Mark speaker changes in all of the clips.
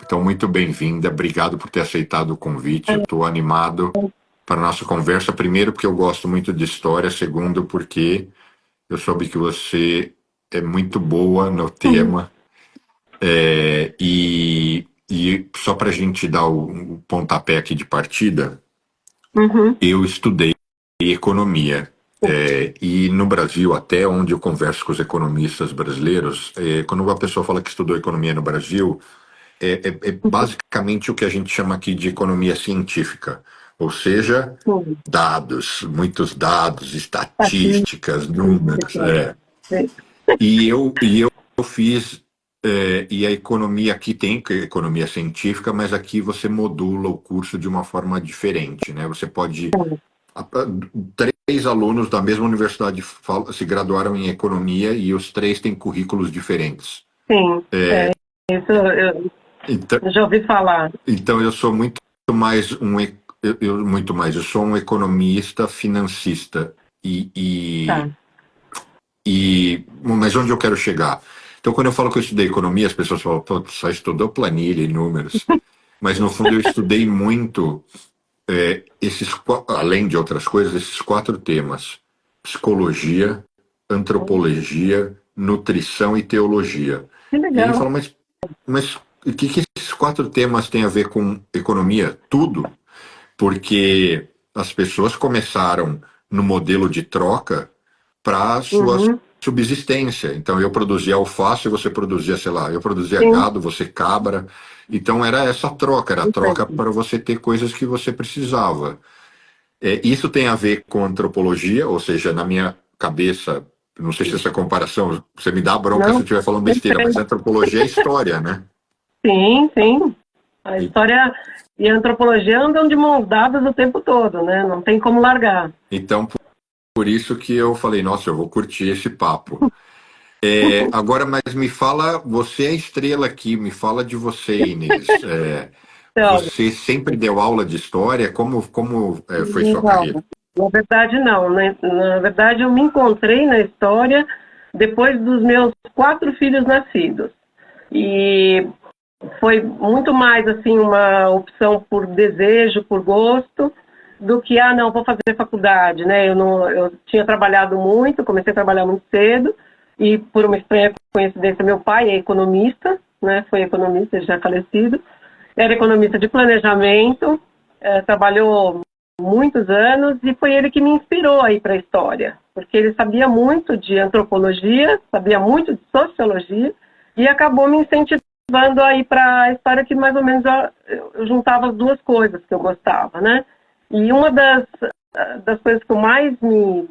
Speaker 1: Então, muito bem-vinda. Obrigado por ter aceitado o convite. Eu estou animado para a nossa conversa. Primeiro, porque eu gosto muito de história. Segundo, porque eu soube que você é muito boa no tema. E só para a gente dar o pontapé aqui de partida, eu estudei economia. E no Brasil, até onde eu converso com os economistas brasileiros, quando uma pessoa fala que estudou economia no Brasil, é basicamente o que a gente chama aqui de economia científica, ou seja, dados, muitos dados, estatísticas, números. E eu fiz, e a economia aqui tem economia científica, mas aqui você modula o curso de uma forma diferente, né? Você pode. Três alunos da mesma universidade se graduaram em economia e os três têm currículos diferentes.
Speaker 2: Sim, isso eu já ouvi falar.
Speaker 1: Então eu sou muito mais eu sou um economista financista mas onde eu quero chegar? Então, quando eu falo que eu estudei economia, as pessoas falam, pô, só estudou planilha e números. Mas, no fundo, eu estudei muito, além de outras coisas, esses 4 temas: psicologia, antropologia, nutrição e teologia.
Speaker 2: Que
Speaker 1: E
Speaker 2: legal.
Speaker 1: ele fala, mas o que esses 4 temas têm a ver com economia? Tudo. Porque as pessoas começaram no modelo de troca para a sua subsistência. Então, eu produzia alface, você produzia, sei lá, eu produzia gado, você cabra. Então, era essa troca, era a troca para você ter coisas que você precisava. Isso tem a ver com antropologia, ou seja, na minha cabeça, não sei se essa comparação, você me dá bronca se eu estiver falando besteira, mas antropologia é história, né?
Speaker 2: Sim, sim. A história e a antropologia andam de mãos dadas o tempo todo, né? Não tem como largar.
Speaker 1: Então, por isso que eu falei, nossa, eu vou curtir esse papo. Agora, mas me fala, você é a estrela aqui, me fala de você, Inês.
Speaker 2: Então,
Speaker 1: Você sempre deu aula de história? Como foi sua carreira?
Speaker 2: Na verdade, não. Na verdade, eu me encontrei na história depois dos meus 4 filhos nascidos. E foi muito mais assim uma opção por desejo, por gosto, do que, não, vou fazer faculdade, né? Eu tinha trabalhado muito, comecei a trabalhar muito cedo, e por uma estranha coincidência, meu pai é economista, né? Foi economista, já falecido, era economista de planejamento, trabalhou muitos anos, e foi ele que me inspirou a ir para a história, porque ele sabia muito de antropologia, sabia muito de sociologia, e acabou me incentivando a ir para a história, que mais ou menos eu juntava as duas coisas que eu gostava, né? E uma das coisas que eu mais me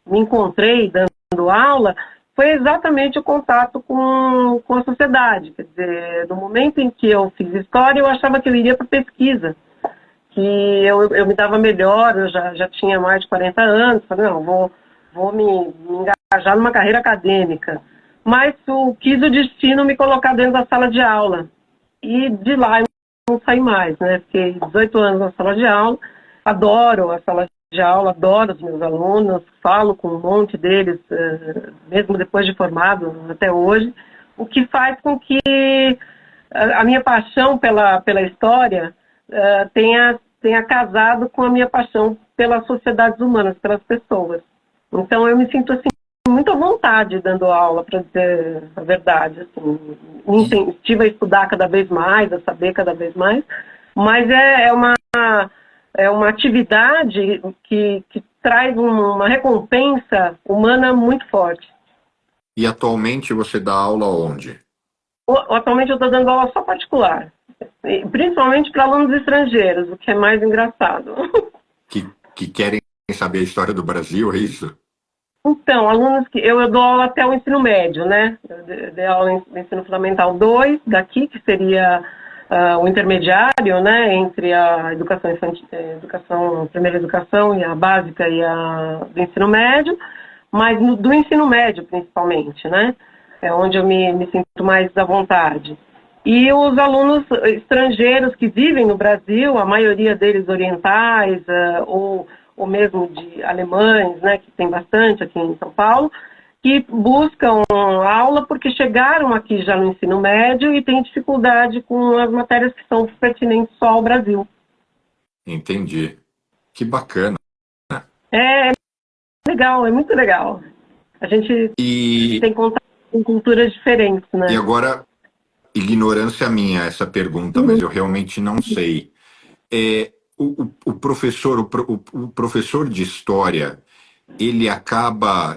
Speaker 2: encontrei dando aula foi exatamente o contato com a sociedade. Quer dizer, no momento em que eu fiz história, eu achava que eu iria para pesquisa, que eu me dava melhor, eu já tinha mais de 40 anos, falei, não, vou me engajar numa carreira acadêmica. Mas quis o destino me colocar dentro da sala de aula. E de lá eu não saí mais, né? Fiquei 18 anos na sala de aula, adoro a sala de aula, adoro os meus alunos, falo com um monte deles, mesmo depois de formado, até hoje, o que faz com que a minha paixão pela história tenha casado com a minha paixão pelas sociedades humanas, pelas pessoas. Então eu me sinto assim, muito à vontade dando aula, para dizer a verdade. Assim, me incentivo a estudar cada vez mais, a saber cada vez mais, mas é uma atividade que traz uma recompensa humana muito forte.
Speaker 1: E atualmente você dá aula onde?
Speaker 2: Atualmente eu estou dando aula só particular, principalmente para alunos estrangeiros, o que é mais engraçado.
Speaker 1: Que querem saber a história do Brasil, é isso?
Speaker 2: Então, alunos que eu dou aula até o ensino médio, né? Eu dei aula no ensino fundamental 2, daqui, que seria o intermediário, né, entre a educação infantil, primeira educação e a básica e a do ensino médio, mas do ensino médio principalmente, né? É onde eu me sinto mais à vontade. E os alunos estrangeiros que vivem no Brasil, a maioria deles orientais, ou mesmo de alemães, né, que tem bastante aqui em São Paulo, que buscam aula porque que chegaram aqui já no ensino médio e têm dificuldade com as matérias que são pertinentes só ao Brasil.
Speaker 1: Entendi. Que bacana.
Speaker 2: É legal, é muito legal. A gente tem contato com culturas diferentes, né?
Speaker 1: E agora, ignorância minha essa pergunta, mas eu realmente não sei. O professor de história, ele acaba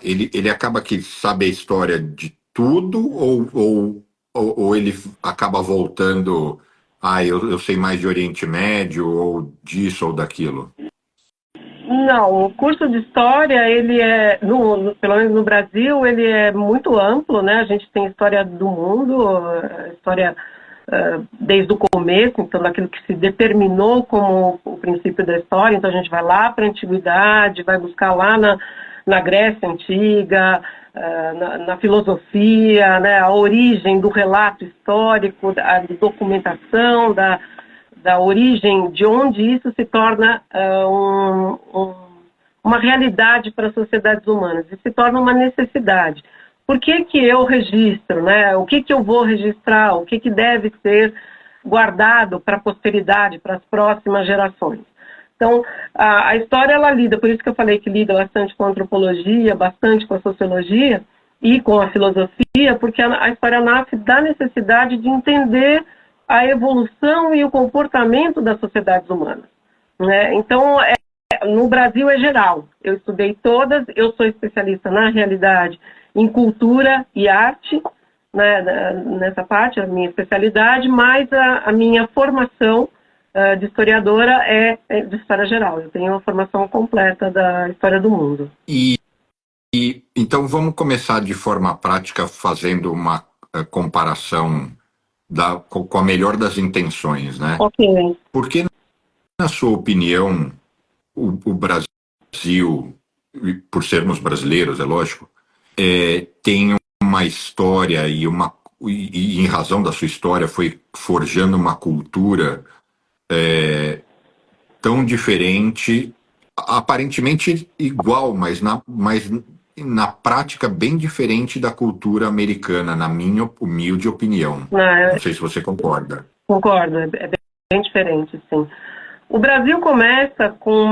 Speaker 1: que sabe a história de tudo ou ele acaba voltando, eu sei mais de Oriente Médio ou disso ou daquilo?
Speaker 2: Não, o curso de História, ele é, pelo menos no Brasil, ele é muito amplo, né? A gente tem história do mundo, história desde o começo, então daquilo que se determinou como o princípio da história, então a gente vai lá para a Antiguidade, vai buscar lá na Grécia Antiga, na filosofia, né? A origem do relato histórico, da documentação, da origem, de onde isso se torna uma realidade para as sociedades humanas, e se torna uma necessidade. Por que eu registro, né? O que eu vou registrar, o que deve ser guardado para a posteridade, para as próximas gerações. Então, a história, ela lida, por isso que eu falei que lida bastante com a antropologia, bastante com a sociologia e com a filosofia, porque a história nasce da necessidade de entender a evolução e o comportamento das sociedades humanas, né? Então, no Brasil é geral. Eu estudei todas, eu sou especialista na realidade em cultura e arte, né, nessa parte, a minha especialidade, mas a minha formação de historiadora é de história geral. Eu tenho uma formação completa da história do mundo.
Speaker 1: Então vamos começar de forma prática fazendo uma comparação com a melhor das intenções, né?
Speaker 2: Ok.
Speaker 1: Porque, na sua opinião, o Brasil, por sermos brasileiros, é lógico, tem uma história e em razão da sua história foi forjando uma cultura tão diferente, aparentemente igual, mas na prática bem diferente da cultura americana, na minha humilde opinião. Não sei se você concorda.
Speaker 2: Concordo, é bem diferente, sim. O Brasil começa com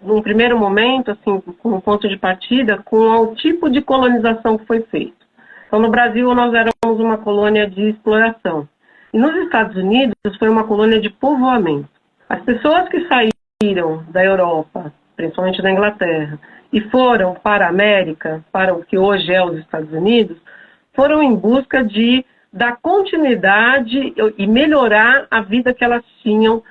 Speaker 2: num primeiro momento, assim, com um ponto de partida, com o tipo de colonização que foi feito. Então, no Brasil, nós éramos uma colônia de exploração. E nos Estados Unidos, foi uma colônia de povoamento. As pessoas que saíram da Europa, principalmente da Inglaterra, e foram para a América, para o que hoje é os Estados Unidos, foram em busca de dar continuidade e melhorar a vida que elas tinham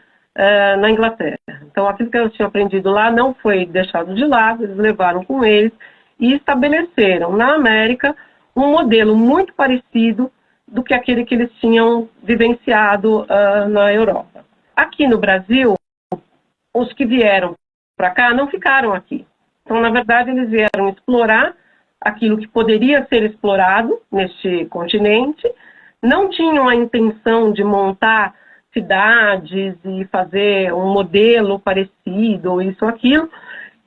Speaker 2: na Inglaterra. Então, aquilo que elas tinham aprendido lá não foi deixado de lado, eles levaram com eles e estabeleceram na América um modelo muito parecido do que aquele que eles tinham vivenciado na Europa. Aqui no Brasil, os que vieram para cá não ficaram aqui. Então, na verdade, eles vieram explorar aquilo que poderia ser explorado neste continente, não tinham a intenção de montar cidades e fazer um modelo parecido, ou isso ou aquilo,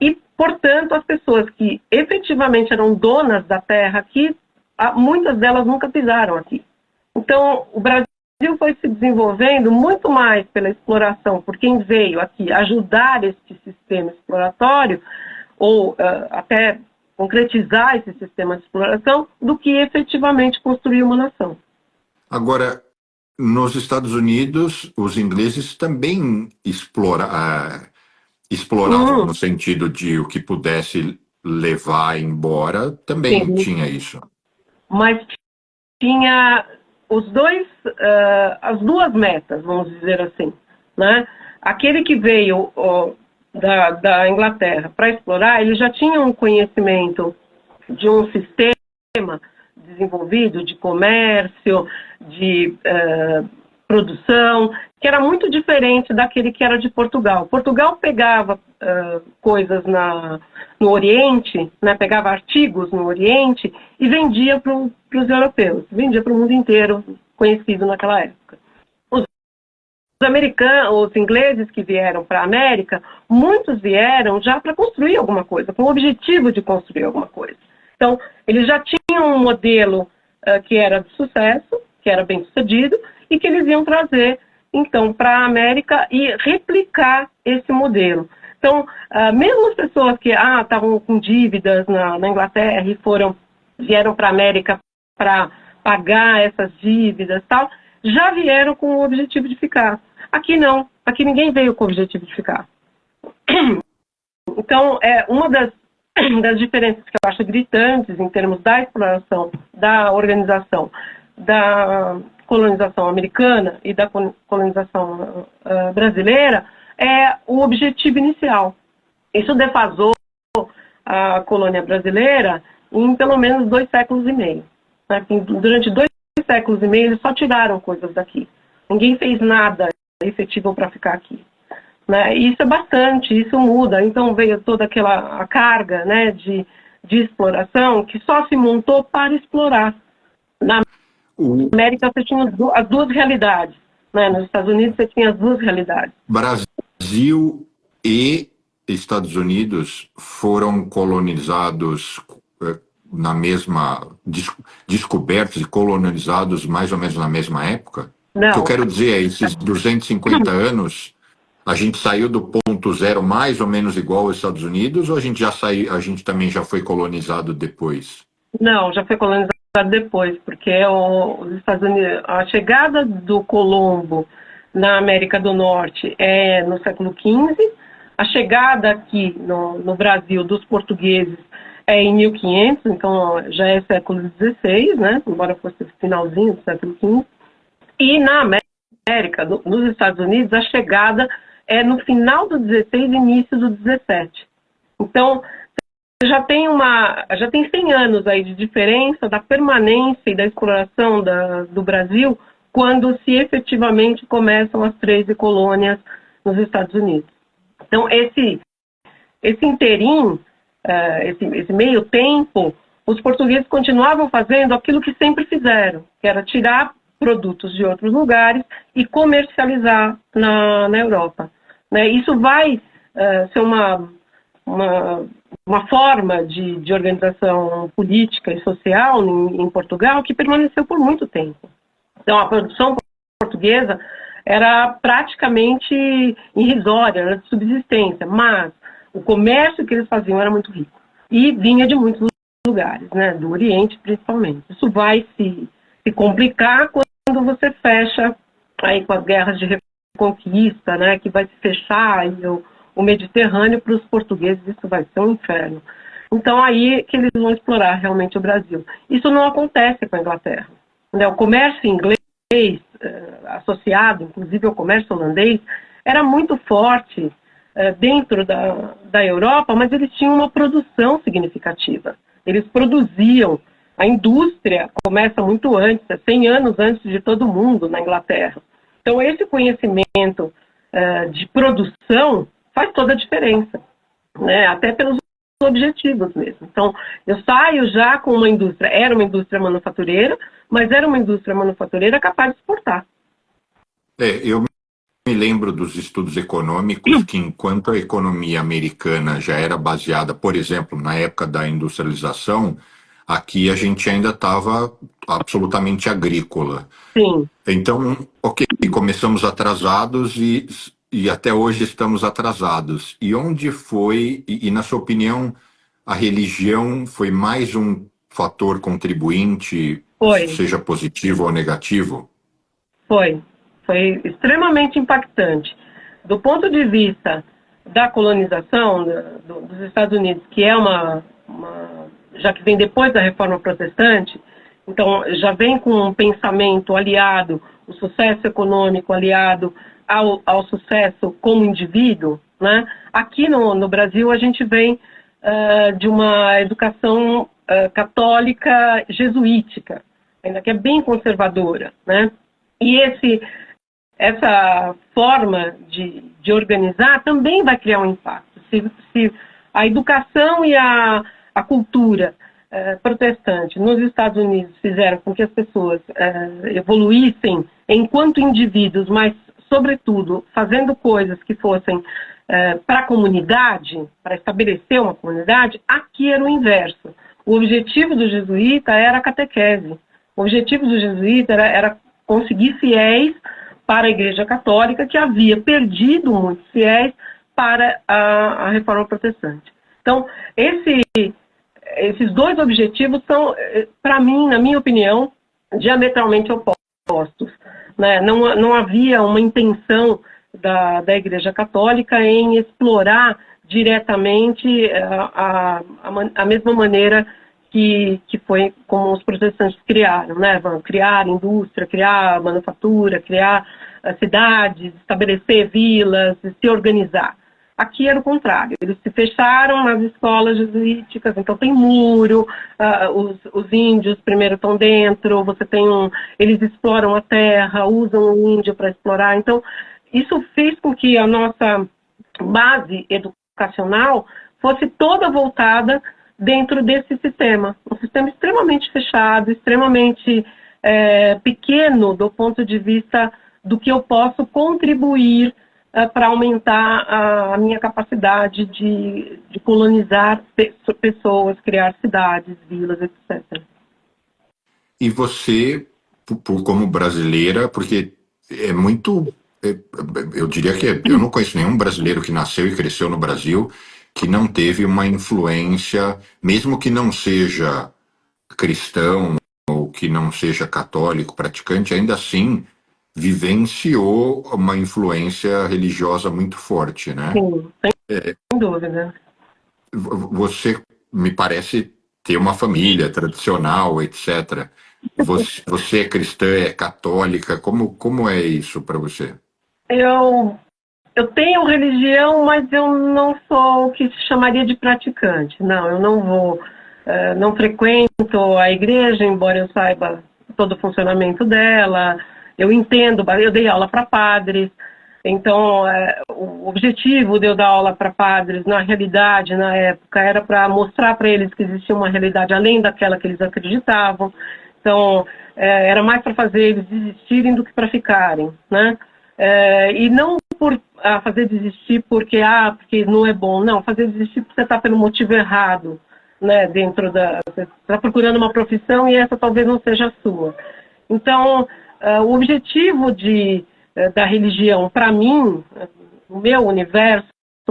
Speaker 2: e, portanto, as pessoas que efetivamente eram donas da terra aqui, muitas delas nunca pisaram aqui. Então, o Brasil foi se desenvolvendo muito mais pela exploração, por quem veio aqui ajudar este sistema exploratório, ou até concretizar esse sistema de exploração, do que efetivamente construir uma nação.
Speaker 1: Agora, nos Estados Unidos, os ingleses também exploravam no sentido de o que pudesse levar embora, também sim, tinha isso.
Speaker 2: Mas tinha as duas metas, vamos dizer assim, né? Aquele que veio da Inglaterra para explorar, ele já tinha um conhecimento de um sistema desenvolvido de comércio, de produção, que era muito diferente daquele que era de Portugal. Portugal pegava coisas no Oriente, né, pegava artigos no Oriente e vendia para os europeus, vendia para o mundo inteiro, conhecido naquela época. Os ingleses que vieram para a América, muitos vieram já para construir alguma coisa, com o objetivo de construir alguma coisa. Então, eles já tinham um modelo que era de sucesso, que era bem sucedido, e que eles iam trazer, então, para a América e replicar esse modelo. Então, mesmo as pessoas que estavam com dívidas na Inglaterra e vieram para a América para pagar essas dívidas e tal, já vieram com o objetivo de ficar. Aqui não, aqui ninguém veio com o objetivo de ficar. Então, uma das diferenças que eu acho gritantes em termos da exploração, da organização, da colonização americana e da colonização brasileira é o objetivo inicial. Isso defasou a colônia brasileira em pelo menos 2 séculos e meio. Né? Durante 2 séculos e meio, eles só tiraram coisas daqui. Ninguém fez nada efetivo para ficar aqui. Né? E isso é bastante, isso muda. Então veio toda aquela carga, né, de exploração que só se montou para explorar. Na América você tinha as duas realidades. Né? Nos Estados Unidos você tinha as duas realidades.
Speaker 1: Brasil e Estados Unidos foram colonizados na mesma, descobertos e colonizados mais ou menos na mesma época?
Speaker 2: Não.
Speaker 1: O que eu quero dizer é, esses 250 anos, a gente saiu do ponto zero mais ou menos igual aos Estados Unidos, ou a gente também já foi colonizado depois?
Speaker 2: Não, já foi colonizado depois, porque os Estados Unidos, a chegada do Colombo na América do Norte é no século XV, a chegada aqui no Brasil dos portugueses é em 1500, então já é século XVI, né? Embora fosse o finalzinho do século XV. E na América, nos Estados Unidos, a chegada é no final do XVI e início do XVII. Então, já tem 100 anos aí de diferença da permanência e da exploração do Brasil quando se efetivamente começam as 13 colônias nos Estados Unidos. Então, esse interim, esse meio tempo, os portugueses continuavam fazendo aquilo que sempre fizeram, que era tirar produtos de outros lugares e comercializar na Europa. Né? Isso vai ser uma forma de organização política e social em Portugal que permaneceu por muito tempo. Então, a produção portuguesa era praticamente irrisória, era de subsistência, mas o comércio que eles faziam era muito rico e vinha de muitos lugares, né, do Oriente principalmente. Isso vai se complicar quando você fecha aí com as guerras de reconquista, né, que vai se fechar aí o Mediterrâneo para os portugueses, isso vai ser um inferno. Então aí que eles vão explorar realmente o Brasil. Isso não acontece com a Inglaterra. Né? O comércio inglês, associado inclusive ao comércio holandês, era muito forte dentro da Europa, mas eles tinham uma produção significativa. Eles produziam. A indústria começa muito antes, 100 anos antes de todo mundo na Inglaterra. Então esse conhecimento de produção faz toda a diferença, né? Até pelos objetivos mesmo. Então, eu saio já com uma indústria, era uma indústria manufatureira, mas era uma indústria manufatureira capaz de exportar.
Speaker 1: Eu me lembro dos estudos econômicos que, enquanto a economia americana já era baseada, por exemplo, na época da industrialização, aqui a gente ainda estava absolutamente agrícola.
Speaker 2: Sim.
Speaker 1: Então, ok, começamos atrasados e até hoje estamos atrasados. E onde foi, e na sua opinião, a religião foi mais um fator contribuinte, seja positivo ou negativo?
Speaker 2: Foi extremamente impactante. Do ponto de vista da colonização dos Estados Unidos, que é já que vem depois da Reforma Protestante, então já vem com um pensamento aliado, o sucesso econômico aliado ao sucesso como indivíduo, né? Aqui no Brasil a gente vem de uma educação católica jesuítica, ainda que é bem conservadora, né? E essa forma de organizar também vai criar um impacto. Se a educação e a cultura protestante nos Estados Unidos fizeram com que as pessoas evoluíssem enquanto indivíduos, mas, sobretudo, fazendo coisas que fossem para a comunidade, para estabelecer uma comunidade, aqui era o inverso. O objetivo do jesuíta era a catequese. O objetivo do jesuíta era conseguir fiéis para a Igreja Católica, que havia perdido muitos fiéis para a Reforma Protestante. Então, esses dois objetivos são, para mim, na minha opinião, diametralmente opostos, né? Não havia uma intenção da Igreja Católica em explorar diretamente a mesma maneira que foi como os protestantes criaram, né? Criar indústria, criar manufatura, criar cidades, estabelecer vilas, se organizar. Aqui era o contrário, eles se fecharam nas escolas jesuíticas, então tem muro, os índios primeiro estão dentro, eles exploram a terra, usam o índio para explorar. Então, isso fez com que a nossa base educacional fosse toda voltada dentro desse sistema. Um sistema extremamente fechado, extremamente pequeno do ponto de vista do que eu posso contribuir para aumentar a minha capacidade de colonizar pessoas, criar cidades, vilas, etc.
Speaker 1: E você, como brasileira, porque é muito... Eu diria que eu não conheço nenhum brasileiro que nasceu e cresceu no Brasil que não teve uma influência, mesmo que não seja cristão ou que não seja católico, praticante, ainda assim vivenciou uma influência religiosa muito forte, né?
Speaker 2: Sim, sem dúvida.
Speaker 1: Você me parece ter uma família tradicional, etc. Você é cristã, é católica, como é isso para você?
Speaker 2: Eu tenho religião, mas eu não sou o que se chamaria de praticante. Não, eu não vou, não frequento a igreja, embora eu saiba todo o funcionamento dela. Eu entendo, eu dei aula para padres, então o objetivo de eu dar aula para padres, na realidade, na época, era para mostrar para eles que existia uma realidade além daquela que eles acreditavam. Então, era mais para fazer eles desistirem do que para ficarem, né? E não por fazer desistir porque não é bom, não, fazer desistir porque você está pelo motivo errado, né? Você está procurando uma profissão e essa talvez não seja a sua. Então, o objetivo da religião, para mim, no meu universo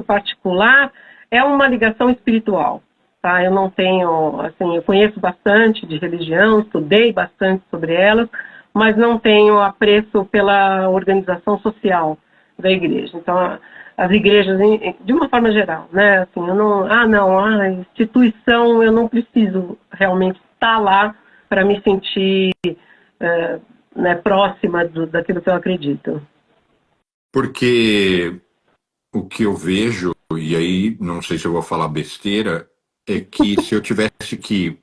Speaker 2: particular, é uma ligação espiritual. Tá? Eu não tenho, assim, eu conheço bastante de religião, estudei bastante sobre elas, mas não tenho apreço pela organização social da igreja. Então, as igrejas, de uma forma geral, né? Assim, a instituição, eu não preciso realmente estar lá para me sentir próxima daquilo que eu acredito.
Speaker 1: Porque o que eu vejo, e aí não sei se eu vou falar besteira, é que se eu tivesse que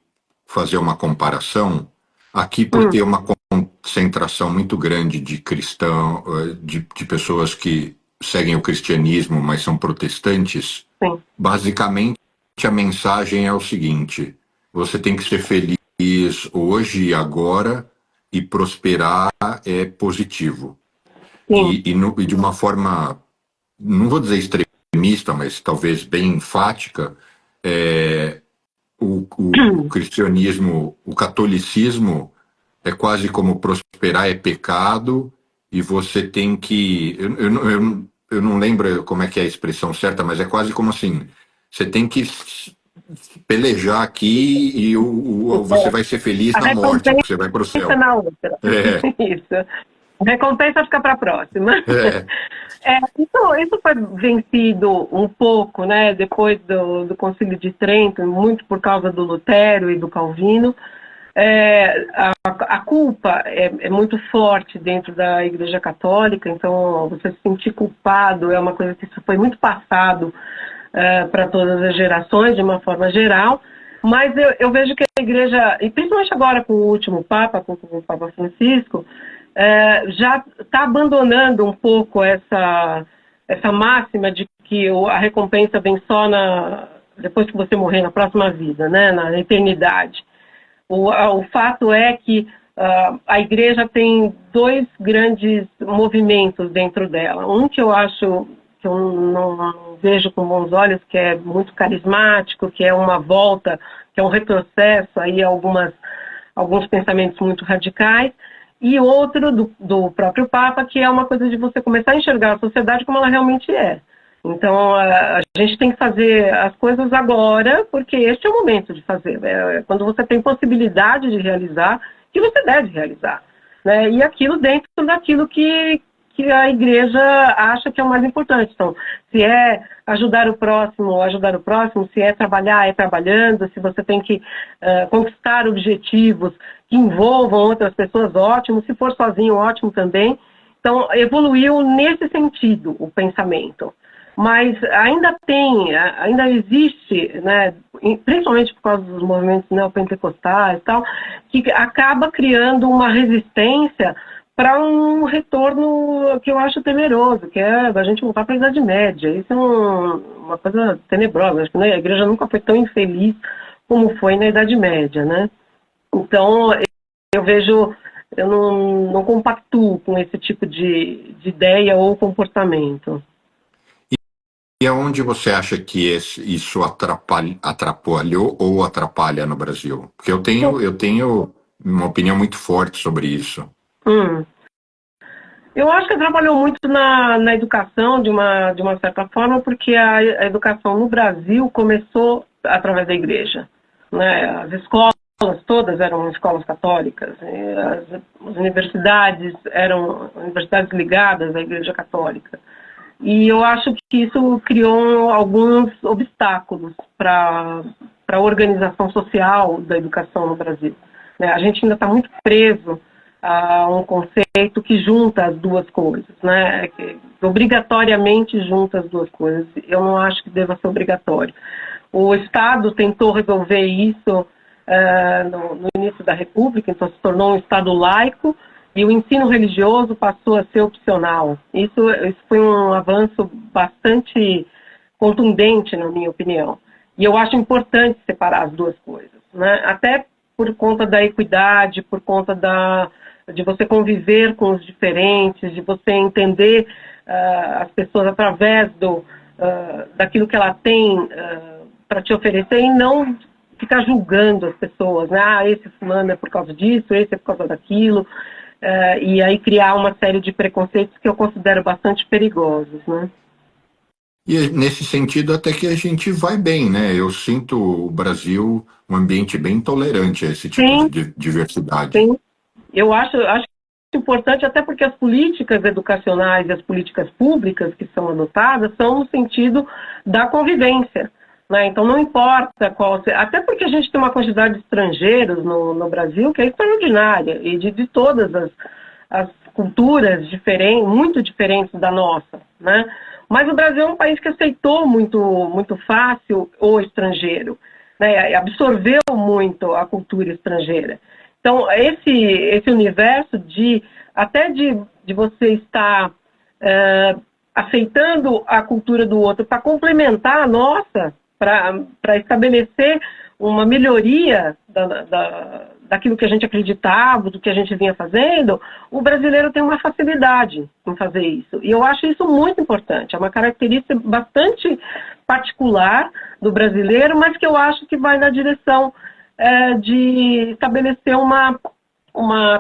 Speaker 1: fazer uma comparação, aqui por ter uma concentração muito grande de cristãos, de pessoas que seguem o cristianismo, mas são protestantes,
Speaker 2: sim,
Speaker 1: basicamente a mensagem é o seguinte: você tem que ser feliz hoje e agora, e prosperar é positivo. E de uma forma, não vou dizer extremista, mas talvez bem enfática, o cristianismo, o catolicismo é quase como prosperar é pecado e você tem que... Eu não lembro como é que é a expressão certa, mas é quase como assim, você tem que pelejar aqui e você vai ser feliz na morte, porque você vai para o céu.
Speaker 2: Na outra. Isso. A recompensa fica para a próxima. Isso foi vencido um pouco, né, depois do Concílio de Trento, muito por causa do Lutero e do Calvino. A culpa é muito forte dentro da Igreja Católica, então você se sentir culpado é uma coisa que foi muito passado para todas as gerações, de uma forma geral, mas eu vejo que a Igreja, e principalmente agora com o último Papa, com o Papa Francisco, já está abandonando um pouco essa máxima de que a recompensa vem só depois que você morrer, na próxima vida, né, na eternidade. O fato é que a igreja tem dois grandes movimentos dentro dela. Um que eu acho que eu não vejo com bons olhos, que é muito carismático, que é uma volta, que é um retrocesso aí algumas alguns pensamentos muito radicais, e outro do próprio Papa, que é uma coisa de você começar a enxergar a sociedade como ela realmente é. Então, a gente tem que fazer as coisas agora, porque este é o momento de fazer. Quando você tem possibilidade de realizar, que você deve realizar, né? E aquilo dentro daquilo que a igreja acha que é o mais importante. Então, se é ajudar o próximo, se é trabalhar, é trabalhando, se você tem que conquistar objetivos que envolvam outras pessoas, ótimo, se for sozinho, ótimo também. Então, evoluiu nesse sentido o pensamento. Mas ainda existe, né, principalmente por causa dos movimentos neopentecostais e tal, que acaba criando uma resistência para um retorno que eu acho temeroso, que é a gente voltar para a Idade Média. Isso é uma coisa tenebrosa. Acho que a igreja nunca foi tão infeliz como foi na Idade Média, né? Então, eu não compactuo com esse tipo de ideia ou comportamento.
Speaker 1: E aonde você acha que isso atrapalhou ou atrapalha no Brasil? Porque eu tenho uma opinião muito forte sobre isso.
Speaker 2: Eu acho que atrapalhou muito na educação, de uma certa forma, porque a educação no Brasil começou através da igreja, né? As escolas todas eram escolas católicas, as universidades eram universidades ligadas à igreja católica. E eu acho que isso criou alguns obstáculos para a organização social da educação no Brasil, né? A gente ainda está muito preso a um conceito que junta as duas coisas, né? Que obrigatoriamente junta as duas coisas. Eu não acho que deva ser obrigatório. O Estado tentou resolver isso no início da República, então se tornou um Estado laico, e o ensino religioso passou a ser opcional. Isso foi um avanço bastante contundente, na minha opinião. E eu acho importante separar as duas coisas, né? Até por conta da equidade, por conta de você conviver com os diferentes, de você entender as pessoas através daquilo que ela tem para te oferecer e não ficar julgando as pessoas, né? Ah, esse fulano é por causa disso, esse é por causa daquilo. E aí criar uma série de preconceitos que eu considero bastante perigosos, né?
Speaker 1: E nesse sentido até que a gente vai bem, né? Eu sinto o Brasil um ambiente bem tolerante a esse tipo de diversidade.
Speaker 2: Sim, eu acho importante, até porque as políticas educacionais e as políticas públicas que são adotadas são no sentido da convivência, né? Então não importa qual... Até porque a gente tem uma quantidade de estrangeiros no Brasil que é extraordinária, e de todas as culturas diferentes, muito diferentes da nossa, né? Mas o Brasil é um país que aceitou muito, muito fácil o estrangeiro, né? Absorveu muito a cultura estrangeira. Então, esse universo até de você estar aceitando a cultura do outro para complementar a nossa, para estabelecer uma melhoria daquilo que a gente acreditava, do que a gente vinha fazendo, o brasileiro tem uma facilidade em fazer isso. E eu acho isso muito importante. É uma característica bastante particular do brasileiro, mas que eu acho que vai na direção de estabelecer uma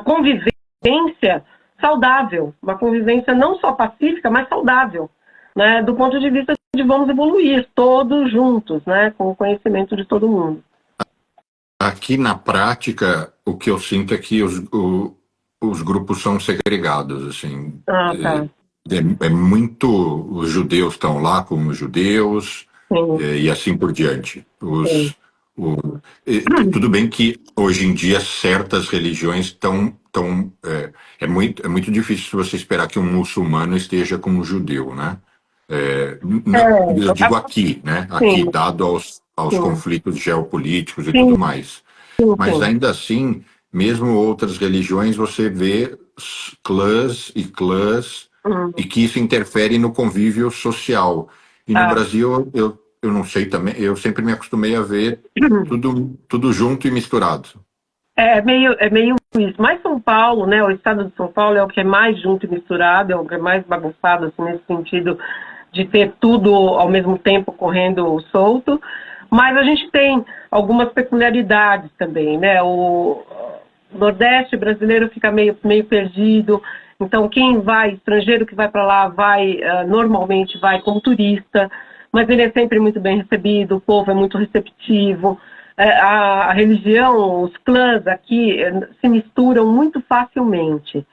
Speaker 2: convivência saudável, uma convivência não só pacífica, mas saudável, né, do ponto de vista de vamos evoluir todos juntos, né, com o conhecimento de todo mundo.
Speaker 1: Aqui na prática, o que eu sinto é que os grupos são segregados, assim.
Speaker 2: Tá.
Speaker 1: Muito... Os judeus estão lá com os judeus, e assim por diante. Tudo bem que hoje em dia certas religiões estão... É muito difícil você esperar que um muçulmano esteja com um judeu, né? Eu digo aqui, né? Aqui, dado aos conflitos geopolíticos e tudo mais. Mas ainda assim, mesmo outras religiões, você vê clãs e que isso interfere no convívio social. E no Brasil, eu não sei também, eu sempre me acostumei a ver tudo junto e misturado.
Speaker 2: É meio isso. Mas São Paulo, né? O estado de São Paulo é o que é mais junto e misturado, é o que é mais bagunçado, assim, nesse sentido de ter tudo ao mesmo tempo correndo solto. Mas a gente tem algumas peculiaridades também, né? Nordeste brasileiro fica meio perdido. Então, quem vai, estrangeiro que vai para lá, vai normalmente vai como turista, mas ele é sempre muito bem recebido, o povo é muito receptivo. A religião, os clãs aqui se misturam muito facilmente.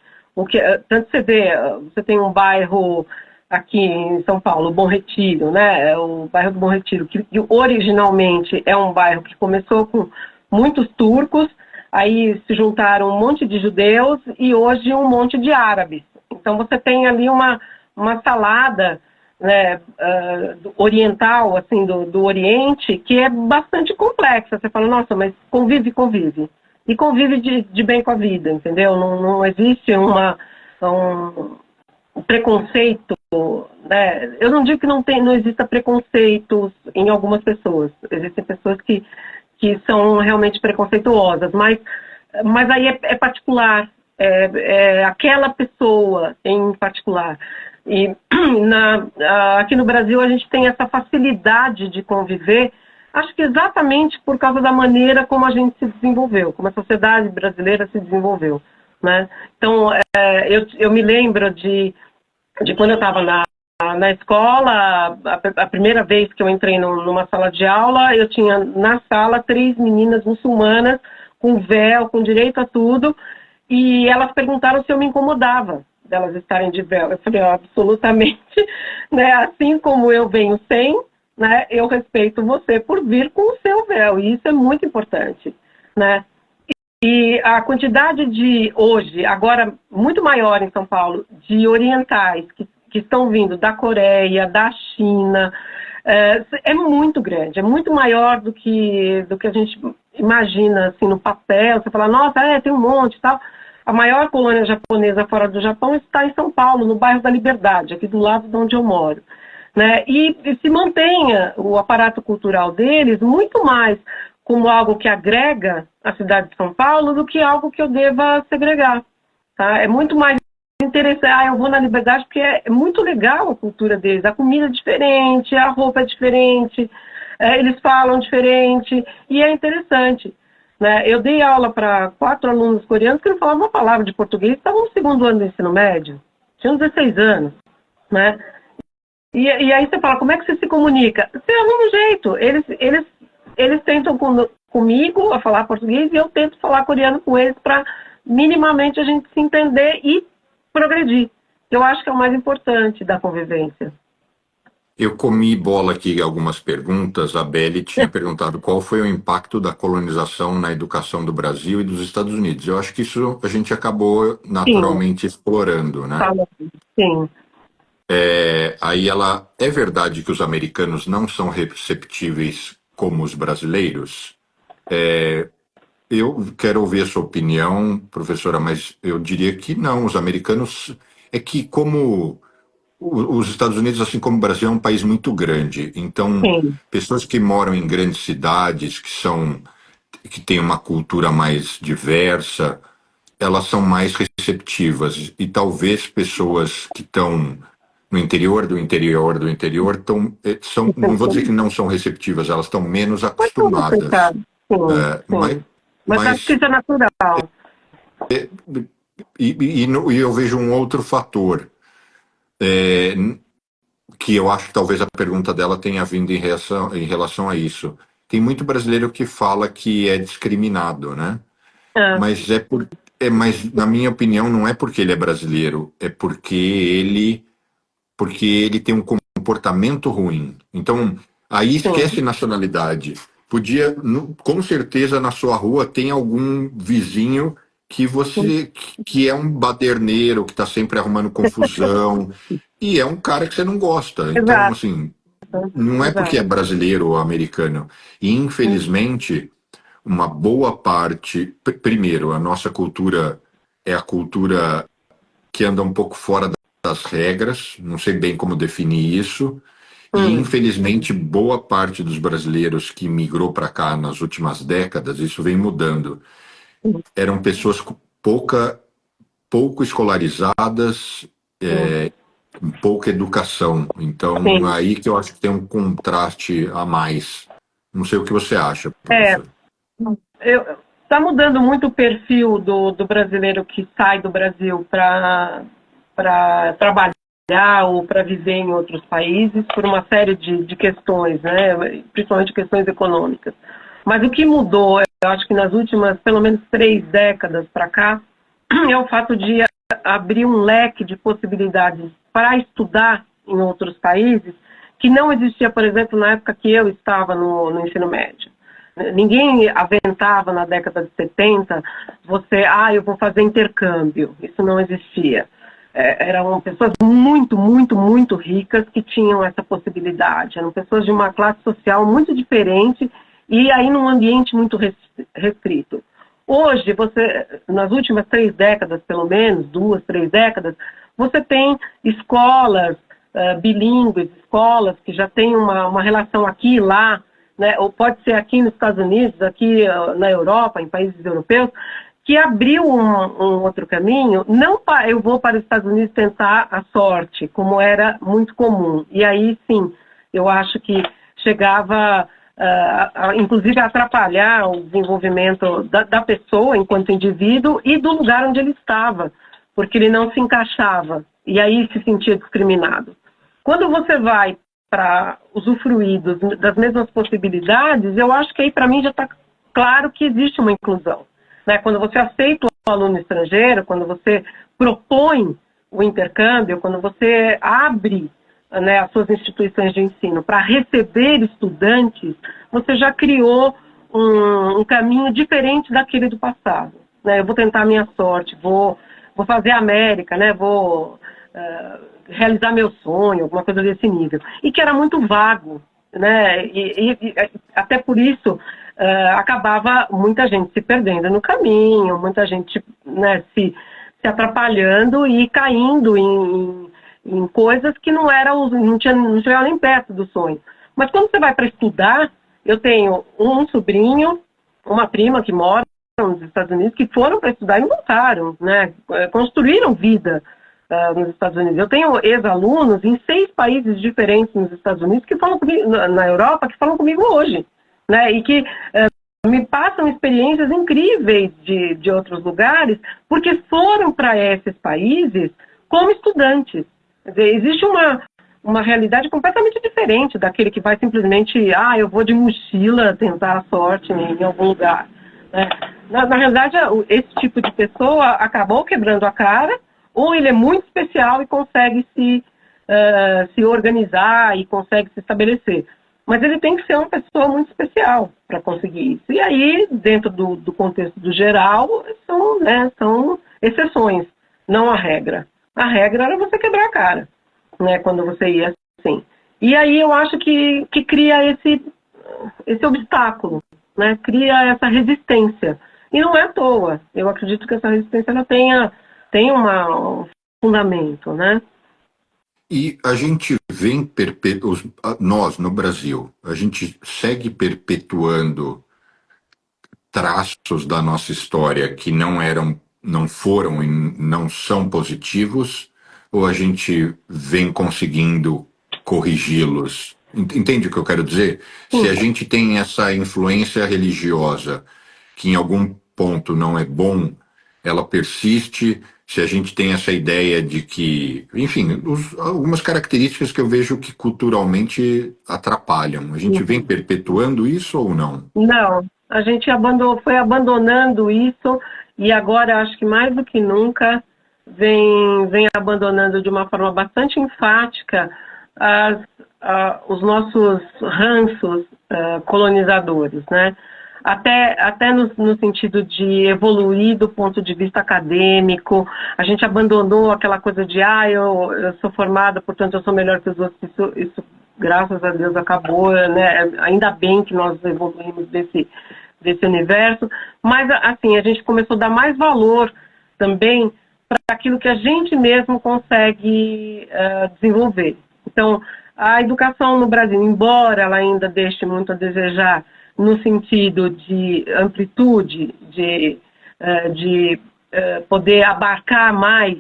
Speaker 2: Tanto você tem um bairro aqui em São Paulo, o Bom Retiro, né? O bairro do Bom Retiro, que originalmente é um bairro que começou com muitos turcos, aí se juntaram um monte de judeus e hoje um monte de árabes. Então você tem ali uma salada, né, oriental, assim, do Oriente, que é bastante complexa. Você fala, nossa, mas convive. E convive de bem com a vida, entendeu? Não existe um preconceito, né? Eu não digo que não exista preconceitos em algumas pessoas. Existem pessoas que são realmente preconceituosas, mas aí é particular, é aquela pessoa em particular. E aqui no Brasil a gente tem essa facilidade de conviver, acho que exatamente por causa da maneira como a gente se desenvolveu, como a sociedade brasileira se desenvolveu, né? Então, eu me lembro de quando eu estava na escola, a primeira vez que eu entrei numa sala de aula, eu tinha na sala 3 meninas muçulmanas, com véu, com direito a tudo, e elas perguntaram se eu me incomodava delas estarem de véu. Eu falei, absolutamente, né? Assim como eu venho sem, né? Eu respeito você por vir com o seu véu, e isso é muito importante, né? E a quantidade de, hoje, agora muito maior em São Paulo, de orientais que estão vindo da Coreia, da China, é muito grande, é muito maior do que a gente imagina, assim, no papel. Você fala, nossa, tem um monte e tal. A maior colônia japonesa fora do Japão está em São Paulo, no bairro da Liberdade, aqui do lado de onde eu moro, né? E se mantenha o aparato cultural deles muito mais como algo que agrega a cidade de São Paulo do que algo que eu deva segregar, tá? É muito mais interessante, eu vou na Liberdade porque é muito legal a cultura deles, a comida é diferente, a roupa é diferente, eles falam diferente, e é interessante, né? Eu dei aula para 4 alunos coreanos que não falavam uma palavra de português, estavam no 2º ano do ensino médio, tinham 16 anos, né? E aí você fala, como é que você se comunica? Você arruma um jeito, eles tentam comigo a falar português e eu tento falar coreano com eles para minimamente a gente se entender e progredir. Eu acho que é o mais importante da convivência.
Speaker 1: Eu comi bola aqui algumas perguntas. A Beli tinha perguntado qual foi o impacto da colonização na educação do Brasil e dos Estados Unidos. Eu acho que isso a gente acabou naturalmente explorando, né?
Speaker 2: Sim.
Speaker 1: Aí é verdade que os americanos não são receptíveis como os brasileiros? Eu quero ouvir a sua opinião, professora, mas eu diria que não. Os americanos... É que como os Estados Unidos, assim como o Brasil, é um país muito grande. Então, pessoas que moram em grandes cidades, que têm uma cultura mais diversa, elas são mais receptivas. E talvez pessoas que estão no interior do interior do interior não vou dizer que não são receptivas, elas estão menos acostumadas.
Speaker 2: Mas acho que isso é natural.
Speaker 1: E eu vejo um outro fator, que eu acho que talvez a pergunta dela tenha vindo em relação a isso. Tem muito brasileiro que fala que é discriminado, né? Mas na minha opinião não é porque ele é brasileiro, é porque ele tem um comportamento ruim. Então, aí esquece nacionalidade. Com certeza na sua rua tem algum vizinho que é um baderneiro, que está sempre arrumando confusão, e é um cara que você não gosta. Então, assim, não é porque é brasileiro ou americano. E, infelizmente, uma boa parte... Primeiro, a nossa cultura é a cultura que anda um pouco fora das regras, não sei bem como definir isso, e, infelizmente, boa parte dos brasileiros que migrou para cá nas últimas décadas, isso vem mudando. Eram pessoas pouco escolarizadas, pouca educação. Então, aí que eu acho que tem um contraste a mais. Não sei o que você acha, professor.
Speaker 2: está mudando muito o perfil do brasileiro que sai do Brasil para trabalhar ou para viver em outros países por uma série de questões, né? Principalmente questões econômicas. Mas o que mudou, eu acho que nas últimas, pelo menos 3 décadas para cá, é o fato de abrir um leque de possibilidades para estudar em outros países que não existia, por exemplo, na época que eu estava no ensino médio. Ninguém aventava na década de 70 eu vou fazer intercâmbio. Isso não existia. Eram pessoas muito, muito, muito ricas que tinham essa possibilidade. Eram pessoas de uma classe social muito diferente e aí num ambiente muito restrito. Hoje, nas últimas 3 décadas, pelo menos, 2, 3 décadas, você tem escolas bilíngues, escolas que já têm uma relação aqui e lá, né? Ou pode ser aqui nos Estados Unidos, aqui na Europa, em países europeus, que abriu um outro caminho. Não eu vou para os Estados Unidos tentar a sorte, como era muito comum. E aí, sim, eu acho que chegava, inclusive, a atrapalhar o desenvolvimento da pessoa enquanto indivíduo e do lugar onde ele estava, porque ele não se encaixava e aí se sentia discriminado. Quando você vai para usufruir das mesmas possibilidades, eu acho que aí para mim já está claro que existe uma inclusão. Né? Quando você aceita o aluno estrangeiro, quando você propõe o intercâmbio, quando você abre, né, as suas instituições de ensino para receber estudantes, você já criou um caminho diferente daquele do passado. Né? Eu vou tentar a minha sorte, vou fazer a América, né? Vou realizar meu sonho, alguma coisa desse nível. E que era muito vago, né? E até por isso acabava muita gente se perdendo no caminho, muita gente, né, se atrapalhando e caindo em coisas que não chegavam nem perto do sonho. Mas quando você vai para estudar, eu tenho um sobrinho, uma prima que mora nos Estados Unidos, que foram para estudar e não voltaram, né? Construíram vida nos Estados Unidos. Eu tenho ex-alunos em 6 países diferentes nos Estados Unidos que falam comigo, na Europa, que falam comigo hoje, né? E que me passam experiências incríveis de outros lugares, porque foram para esses países como estudantes. Quer dizer, existe uma realidade completamente diferente daquele que vai simplesmente, eu vou de mochila tentar a sorte em algum lugar. Né? Na realidade, esse tipo de pessoa acabou quebrando a cara, ou ele é muito especial e consegue se organizar e consegue se estabelecer. Mas ele tem que ser uma pessoa muito especial para conseguir isso. E aí, dentro do contexto do geral, são exceções, não a regra. A regra era você quebrar a cara, né, quando você ia assim. E aí eu acho que cria esse obstáculo, né, cria essa resistência. E não é à toa. Eu acredito que essa resistência ela tem um fundamento, né?
Speaker 1: E a gente vem nós, no Brasil, a gente segue perpetuando traços da nossa história que não foram e não são positivos, ou a gente vem conseguindo corrigi-los? Entende o que eu quero dizer? Se a gente tem essa influência religiosa, que em algum ponto não é bom, ela persiste. Se a gente tem essa ideia de que, enfim, algumas características que eu vejo que culturalmente atrapalham. A gente vem perpetuando isso ou não?
Speaker 2: Não, a gente foi abandonando isso e agora acho que mais do que nunca vem abandonando de uma forma bastante enfática os nossos ranços colonizadores, né? Até no sentido de evoluir do ponto de vista acadêmico, a gente abandonou aquela coisa de eu sou formada, portanto eu sou melhor que os outros. Isso graças a Deus acabou, né? Ainda bem que nós evoluímos desse universo, mas assim, a gente começou a dar mais valor também para aquilo que a gente mesmo consegue desenvolver. Então, a educação no Brasil, embora ela ainda deixe muito a desejar no sentido de amplitude, de poder abarcar mais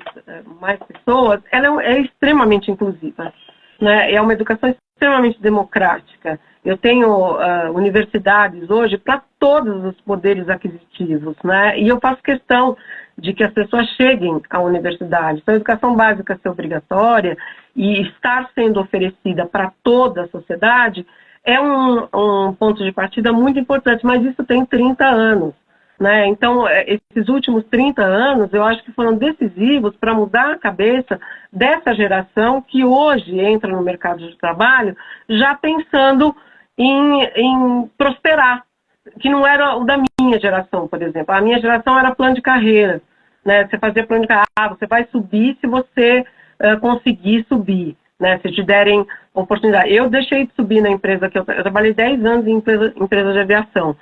Speaker 2: pessoas, ela é extremamente inclusiva. Né? É uma educação extremamente democrática. Eu tenho universidades hoje para todos os poderes aquisitivos, né? E eu faço questão de que as pessoas cheguem à universidade. Então, a educação básica ser obrigatória e estar sendo oferecida para toda a sociedade é um ponto de partida muito importante, mas isso tem 30 anos. Né? Então, esses últimos 30 anos, eu acho que foram decisivos para mudar a cabeça dessa geração que hoje entra no mercado de trabalho já pensando em prosperar, que não era o da minha geração, por exemplo. A minha geração era plano de carreira. Né? Você fazia plano de carreira, você vai subir se você conseguir subir, né? Se te derem oportunidade. Eu deixei de subir na empresa que eu trabalhei 10 anos em empresa de aviação.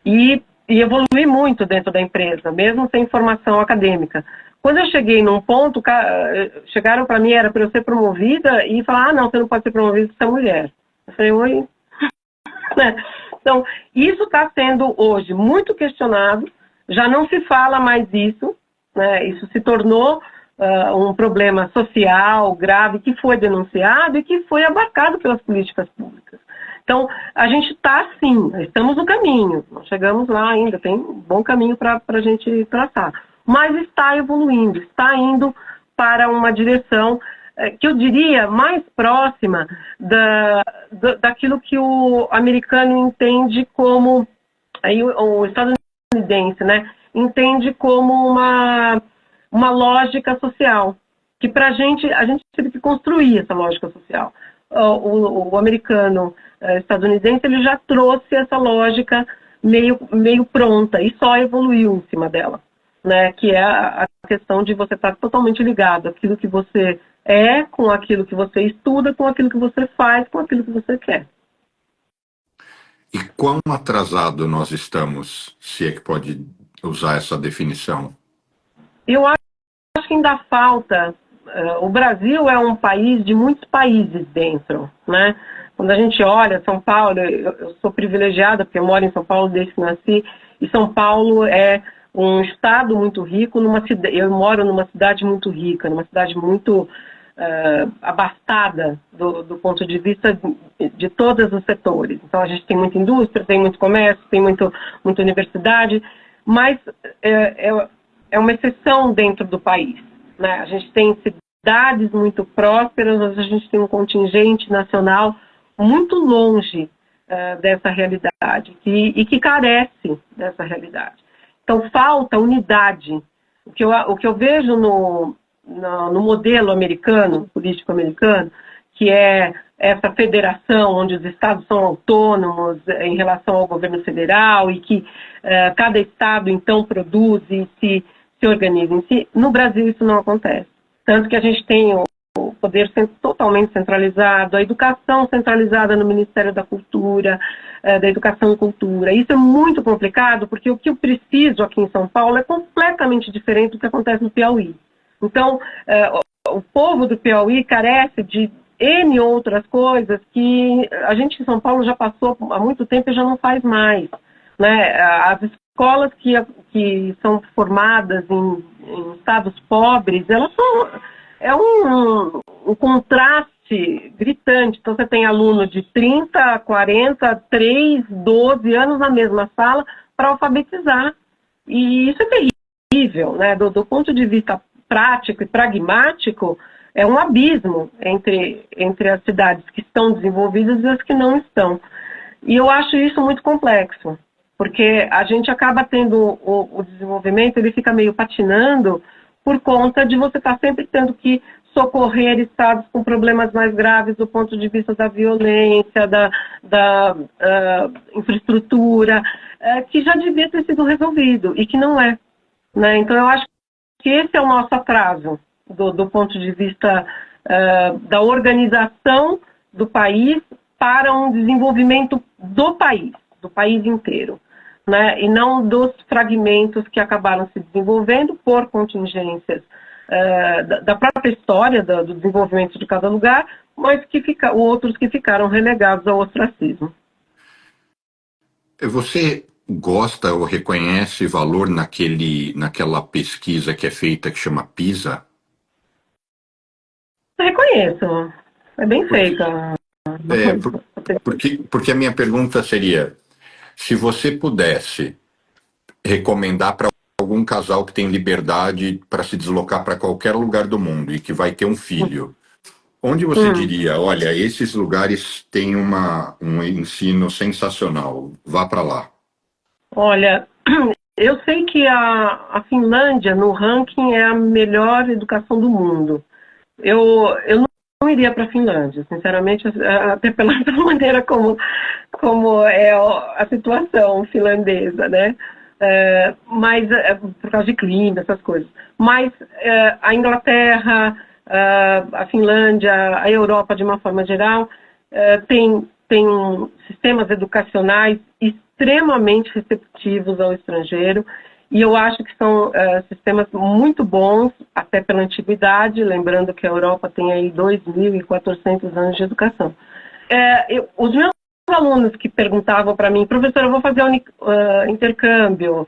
Speaker 2: E evolui muito dentro da empresa, mesmo sem formação acadêmica. Quando eu cheguei num ponto, chegaram para mim, era para eu ser promovida, e falaram, não, você não pode ser promovida, você é mulher. Eu falei, oi. Então, isso está sendo hoje muito questionado, já não se fala mais disso, né? Isso se tornou um problema social grave que foi denunciado e que foi abarcado pelas políticas públicas. Então, a gente está sim, estamos no caminho, não chegamos lá ainda, tem um bom caminho para a gente traçar, mas está evoluindo, está indo para uma direção que eu diria mais próxima daquilo que o americano entende como, aí o estadunidense, né, entende como uma lógica social, que para a gente teve que construir essa lógica social. O americano estadunidense, ele já trouxe essa lógica meio pronta e só evoluiu em cima dela, né? Que é a questão de você estar totalmente ligado àquilo que você é, com aquilo que você estuda, com aquilo que você faz, com aquilo que você quer.
Speaker 1: E quão atrasado nós estamos, se é que pode usar essa definição?
Speaker 2: Eu acho que ainda falta. O Brasil é um país de muitos países dentro, né? Quando a gente olha São Paulo, eu sou privilegiada porque eu moro em São Paulo desde que nasci, e São Paulo é um estado muito rico, eu moro numa cidade muito rica, numa cidade muito abastada do ponto de vista de todos os setores. Então a gente tem muita indústria, tem muito comércio, tem muita universidade, mas é uma exceção dentro do país. Né? A gente tem cidades muito prósperas, mas a gente tem um contingente nacional muito longe dessa realidade e que carece dessa realidade. Então, falta unidade. O que eu vejo no modelo americano, político americano, que é essa federação onde os estados são autônomos em relação ao governo federal e que cada estado, então, produz e se organiza em si. No Brasil, isso não acontece. Tanto que a gente tem o poder totalmente centralizado, a educação centralizada no Ministério da Cultura, da Educação e Cultura. Isso é muito complicado, porque o que eu preciso aqui em São Paulo é completamente diferente do que acontece no Piauí. Então, o povo do Piauí carece de N outras coisas que a gente em São Paulo já passou há muito tempo e já não faz mais. Né? As escolas que são formadas em estados pobres, elas é um contraste gritante. Então, você tem aluno de 30, 40, 3, 12 anos na mesma sala para alfabetizar. E isso é terrível, né? Do ponto de vista prático e pragmático, é um abismo entre as cidades que estão desenvolvidas e as que não estão. E eu acho isso muito complexo, porque a gente acaba tendo o desenvolvimento, ele fica meio patinando por conta de você estar sempre tendo que socorrer estados com problemas mais graves do ponto de vista da violência, da infraestrutura, que já devia ter sido resolvido e que não é. Né? Então, eu acho que esse é o nosso atraso do ponto de vista da organização do país para um desenvolvimento do país inteiro, né? E não dos fragmentos que acabaram se desenvolvendo por contingências da própria história do desenvolvimento de cada lugar, mas outros que ficaram relegados ao ostracismo.
Speaker 1: Você gosta ou reconhece valor naquela pesquisa que é feita que chama PISA?
Speaker 2: Reconheço, é bem feita.
Speaker 1: É, porque a minha pergunta seria, se você pudesse recomendar para algum casal que tem liberdade para se deslocar para qualquer lugar do mundo e que vai ter um filho, onde você
Speaker 2: Hum.
Speaker 1: diria, olha, esses lugares têm um ensino sensacional, vá para lá?
Speaker 2: Olha, eu sei que a Finlândia, no ranking, é a melhor educação do mundo. Eu não iria para a Finlândia, sinceramente, até pela maneira como é a situação finlandesa, né? Mas por causa de clima, essas coisas. Mas a Inglaterra, a Finlândia, a Europa, de uma forma geral, tem sistemas educacionais extremamente receptivos ao estrangeiro, e eu acho que são sistemas muito bons, até pela antiguidade, lembrando que a Europa tem aí 2.400 anos de educação. Os meus alunos que perguntavam para mim, professor, eu vou fazer intercâmbio,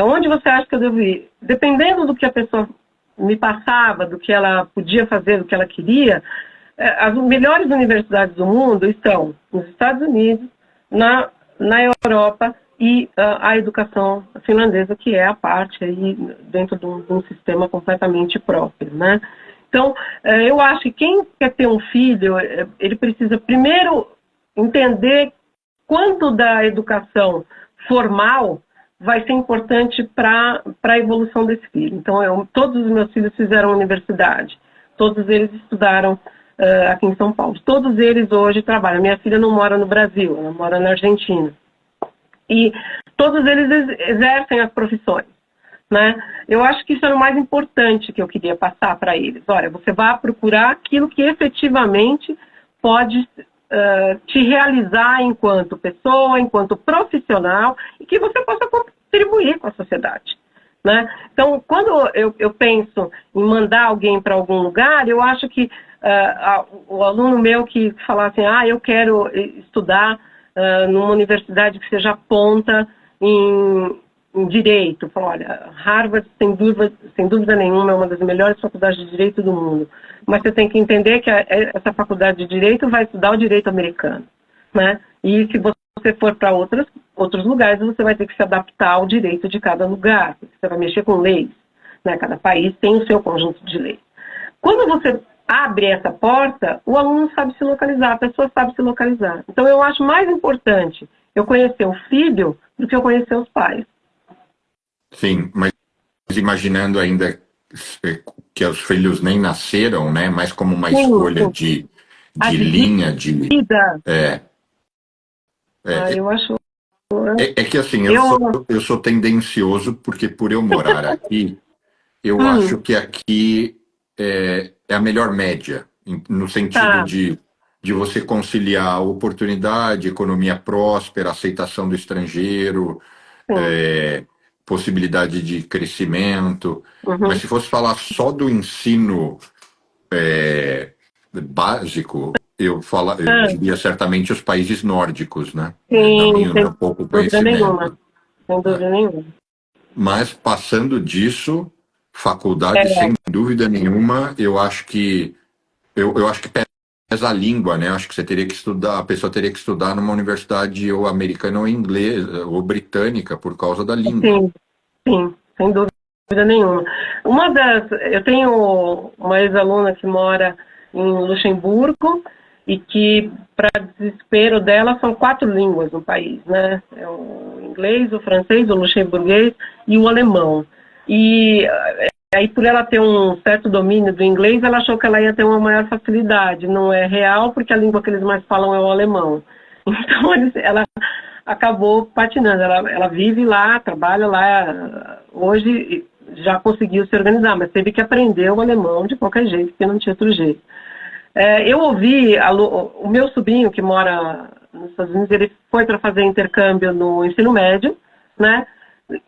Speaker 2: onde você acha que eu devo ir? Dependendo do que a pessoa me passava, do que ela podia fazer, do que ela queria, as melhores universidades do mundo estão nos Estados Unidos, na Europa, e a educação finlandesa, que é a parte aí dentro de um sistema completamente próprio, né? Então, eu acho que quem quer ter um filho, ele precisa primeiro entender quanto da educação formal vai ser importante para a evolução desse filho. Então, todos os meus filhos fizeram universidade, todos eles estudaram aqui em São Paulo, todos eles hoje trabalham. Minha filha não mora no Brasil, ela mora na Argentina. E todos eles exercem as profissões, né? Eu acho que isso era o mais importante que eu queria passar para eles. Olha, você vai procurar aquilo que efetivamente pode te realizar enquanto pessoa, enquanto profissional, e que você possa contribuir com a sociedade, né? Então, quando eu penso em mandar alguém para algum lugar, eu acho que o aluno meu que fala assim, eu quero estudar numa universidade que seja ponta em direito. Fala, olha, Harvard, sem dúvida nenhuma, é uma das melhores faculdades de direito do mundo. Mas você tem que entender que essa faculdade de direito vai estudar o direito americano, né? E se você for para outros lugares, você vai ter que se adaptar ao direito de cada lugar. Você vai mexer com leis, né? Cada país tem o seu conjunto de leis. Quando você abre essa porta, o aluno sabe se localizar, a pessoa sabe se localizar. Então, eu acho mais importante eu conhecer o filho do que eu conhecer os pais.
Speaker 1: Sim, mas imaginando ainda que os filhos nem nasceram, né? Mas como uma escolha de linha, de
Speaker 2: vida. Eu acho.
Speaker 1: É que assim, eu sou tendencioso, porque por eu morar aqui, eu acho que aqui é a melhor média, no sentido de você conciliar a oportunidade, economia próspera, aceitação do estrangeiro, possibilidade de crescimento. Mas se fosse falar só do ensino básico, eu diria certamente os países nórdicos, né?
Speaker 2: Sim,
Speaker 1: No meu pouco conhecimento.
Speaker 2: Sem dúvida nenhuma.
Speaker 1: Mas passando disso, faculdade, sem dúvida nenhuma, eu acho que pesa a língua, né? Acho que você teria que estudar, a pessoa teria que estudar numa universidade ou americana ou inglesa ou britânica por causa da língua.
Speaker 2: Sim, sem dúvida nenhuma. Eu tenho uma ex-aluna que mora em Luxemburgo e que, para desespero dela, são 4 línguas no país, né? É o inglês, o francês, o luxemburguês e o alemão. E aí, por ela ter um certo domínio do inglês, ela achou que ela ia ter uma maior facilidade. Não é real, porque a língua que eles mais falam é o alemão. Então, ela acabou patinando. Ela vive lá, trabalha lá. Hoje já conseguiu se organizar, mas teve que aprender o alemão de qualquer jeito, porque não tinha outro jeito. Eu ouvi o meu sobrinho, que mora nos Estados Unidos, ele foi para fazer intercâmbio no ensino médio, né?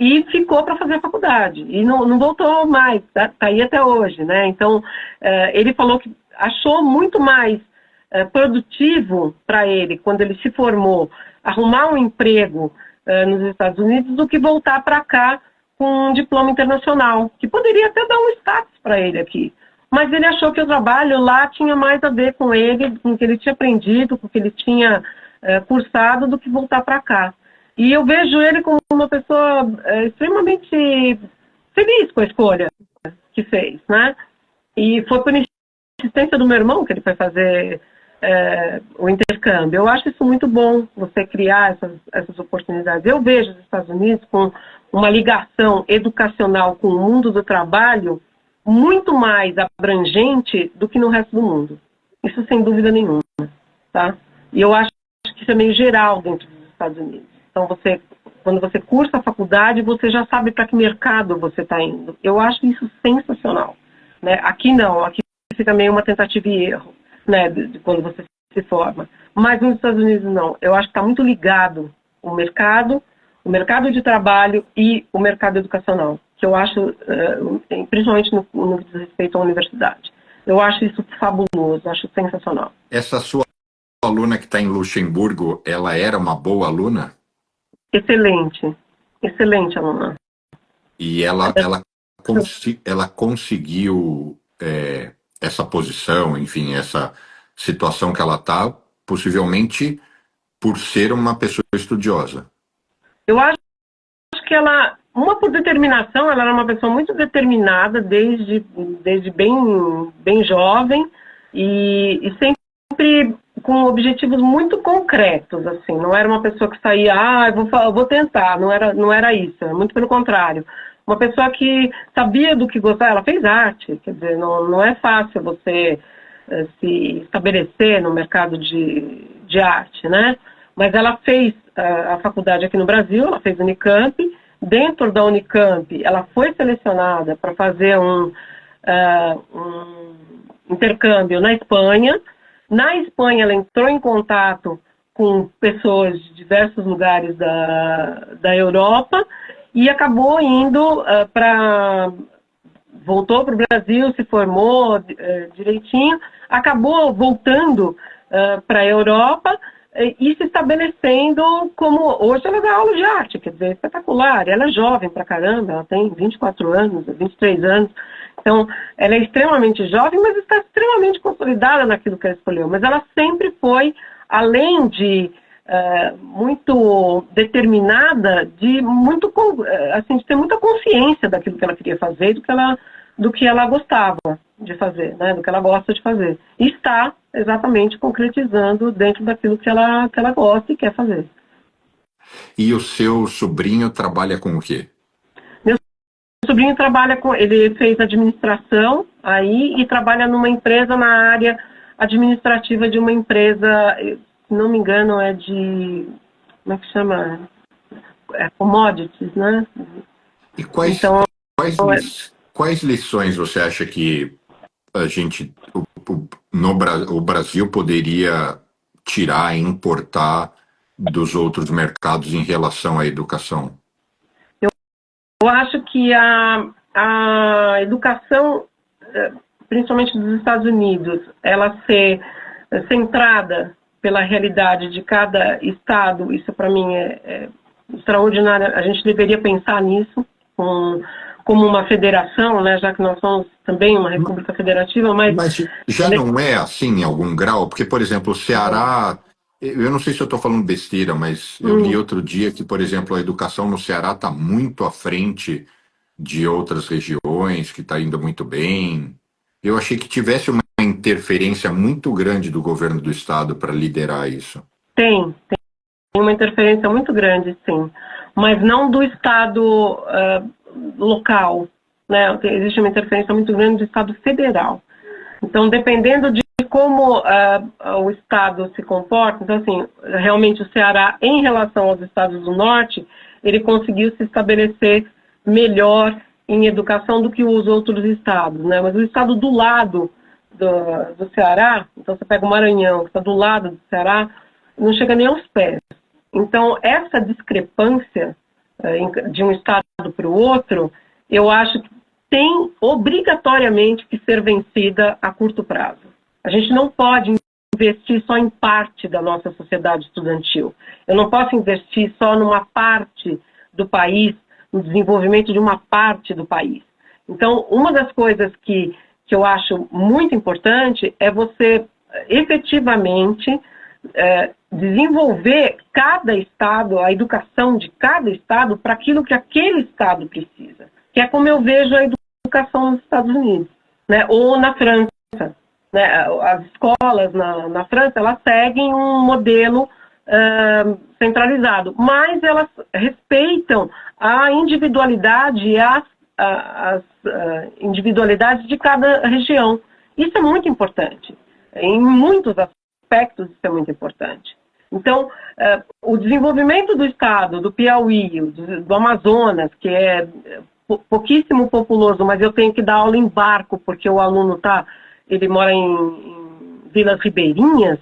Speaker 2: E ficou para fazer a faculdade. E não voltou mais, tá aí até hoje, né? Então, ele falou que achou muito mais produtivo para ele, quando ele se formou, arrumar um emprego nos Estados Unidos, do que voltar para cá com um diploma internacional, que poderia até dar um status para ele aqui. mas ele achou que o trabalho lá tinha mais a ver com ele, com o que ele tinha aprendido, com o que ele tinha cursado, do que voltar para cá. E eu vejo ele como uma pessoa extremamente feliz com a escolha que fez, né? E foi por insistência do meu irmão que ele foi fazer o intercâmbio. Eu acho isso muito bom, você criar essas oportunidades. Eu vejo os Estados Unidos com uma ligação educacional com o mundo do trabalho muito mais abrangente do que no resto do mundo. Isso sem dúvida nenhuma, tá? E eu acho que isso é meio geral dentro dos Estados Unidos. Então, quando você cursa a faculdade, você já sabe para que mercado você está indo. Eu acho isso sensacional, né? Aqui não, aqui fica meio uma tentativa e erro, né, de quando você se forma. Mas nos Estados Unidos não. Eu acho que está muito ligado o mercado de trabalho e o mercado educacional, que eu acho, principalmente no que diz respeito à universidade. Eu acho isso fabuloso, acho sensacional.
Speaker 1: Essa sua aluna que está em Luxemburgo, ela era uma boa aluna?
Speaker 2: Excelente, excelente aluna.
Speaker 1: E ela conseguiu essa posição, enfim, essa situação que ela está, possivelmente por ser uma pessoa estudiosa.
Speaker 2: Eu acho que ela, por determinação, ela era uma pessoa muito determinada desde bem jovem e sempre com objetivos muito concretos, assim. Não era uma pessoa que saía, eu vou tentar, não era isso, muito pelo contrário. Uma pessoa que sabia do que gostava, ela fez arte, quer dizer, não é fácil você se estabelecer no mercado de arte, né? Mas ela fez a faculdade aqui no Brasil, ela fez Unicamp. Dentro da Unicamp, ela foi selecionada para fazer um intercâmbio na Espanha. Na Espanha, ela entrou em contato com pessoas de diversos lugares da Europa e acabou indo voltou para o Brasil, se formou direitinho, acabou voltando para a Europa e se estabelecendo como... Hoje ela dá aula de arte, quer dizer, espetacular. Ela é jovem pra caramba, ela tem 24 anos, 23 anos. Então, ela é extremamente jovem, mas está extremamente consolidada naquilo que ela escolheu. Mas ela sempre foi, além de muito determinada, de ter muita consciência daquilo que ela queria fazer, do que ela gostava de fazer, né, do que ela gosta de fazer. E está exatamente concretizando dentro daquilo que ela gosta e quer fazer.
Speaker 1: E o seu sobrinho trabalha com o quê?
Speaker 2: Meu sobrinho ele fez administração aí e trabalha numa empresa na área administrativa de uma empresa, se não me engano, como é que chama? Commodities, né?
Speaker 1: E quais lições você acha que o Brasil poderia tirar e importar dos outros mercados em relação à educação?
Speaker 2: Eu acho que a educação, principalmente dos Estados Unidos, ela ser centrada pela realidade de cada estado, isso para mim é extraordinário. A gente deveria pensar nisso como uma federação, né, já que nós somos também uma república federativa, mas
Speaker 1: já não é assim em algum grau? Porque, por exemplo, o Ceará, eu não sei se eu estou falando besteira, mas eu li outro dia que, por exemplo, a educação no Ceará está muito à frente de outras regiões, que está indo muito bem. Eu achei que tivesse uma interferência muito grande do governo do estado para liderar isso.
Speaker 2: Tem uma interferência muito grande, sim, mas não do estado local, né? Existe uma interferência muito grande do estado federal. Então, dependendo de como o estado se comporta, então, assim, realmente o Ceará, em relação aos estados do norte, ele conseguiu se estabelecer melhor em educação do que os outros estados, né? Mas o estado do lado do Ceará, então você pega o Maranhão, que está do lado do Ceará, não chega nem aos pés. Então, essa discrepância de um estado para o outro, eu acho que tem obrigatoriamente que ser vencida a curto prazo. A gente não pode investir só em parte da nossa sociedade estudantil. Eu não posso investir só numa parte do país, no desenvolvimento de uma parte do país. Então, uma das coisas que que eu acho muito importante é você efetivamente desenvolver cada estado, a educação de cada estado para aquilo que aquele estado precisa, que é como eu vejo a educação nos Estados Unidos, né? Ou na França, né? As escolas na França, elas seguem um modelo centralizado, mas elas respeitam a individualidade e as individualidades de cada região. Isso é muito importante. Em muitos aspectos, isso é muito importante. Então, o desenvolvimento do estado, do Piauí, do Amazonas, que é pouquíssimo populoso, mas eu tenho que dar aula em barco, porque o aluno ele mora em vilas ribeirinhas,